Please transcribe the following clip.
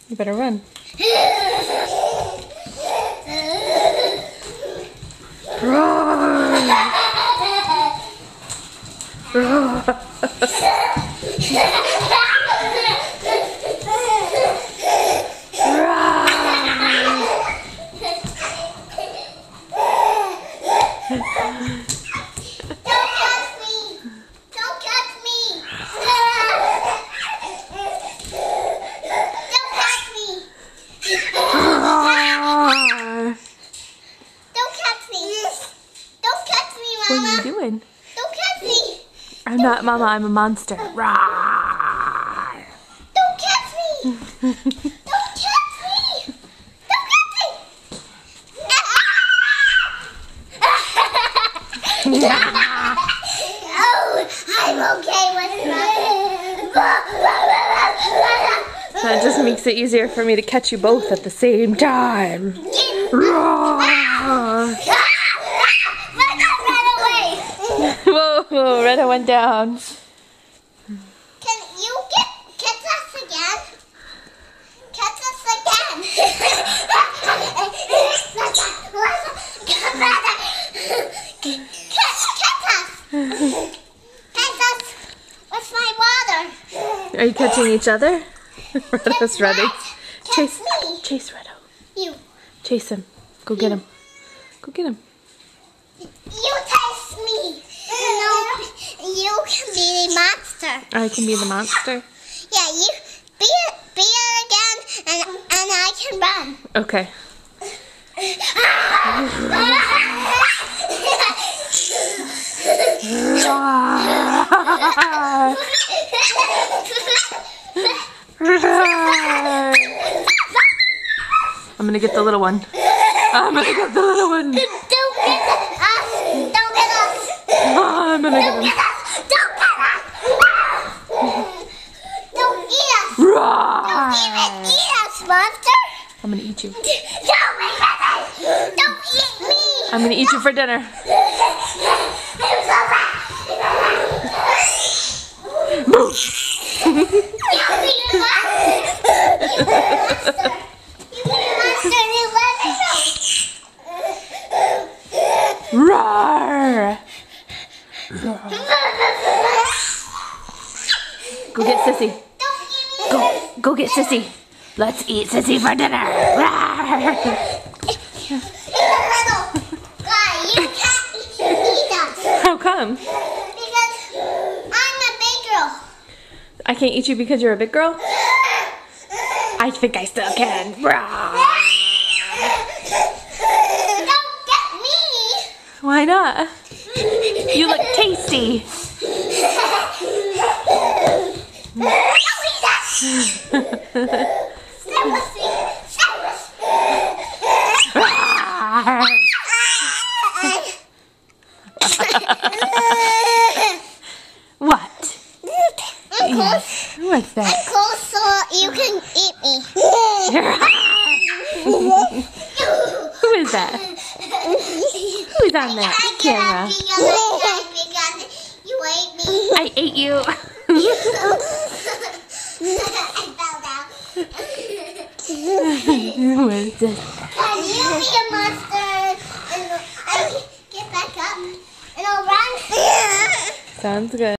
You better run. Run! Run! What are you doing? Don't catch me! I'm not Mama, I'm a monster. Rawr. Don't catch me! Don't catch me! Don't catch me! Oh, I'm okay with that. That just makes it easier for me to catch you both at the same time. Rawr. Whoa, Retta went down. Can you catch us again? Catch us again. Catch us with my water. Are you catching each other? Retta's ready. Catch me. Chase Retta. You. Chase him. Go get him. Go get him. You chase me. No, you can be the monster. I can be the monster? Yeah, you be it again, and I can run. Okay. I'm gonna get the little one. I'm gonna get the little one. Don't get us. Don't get us. I'm gonna get him. Don't get us. Don't eat us. Don't even eat us, monster. I'm gonna eat you. Don't eat me. I'm gonna eat you for dinner. Roar! Go get Sissy. Go get Sissy. Let's eat Sissy for dinner. Roar! You can't eat us. How come? Because I'm a big girl. I can't eat you because you're a big girl? I think I still can. Roar! Don't get me. Why not? You look tasty. Don't eat us. Stay with me. Stay with What? I'm close. What's that? I'm close so you can eat me. Who is that? Who's on that camera? Because you ate me. I ate you. I fell down. Who is this? Can you be a monster? And I get back up and I'll run. Sounds good.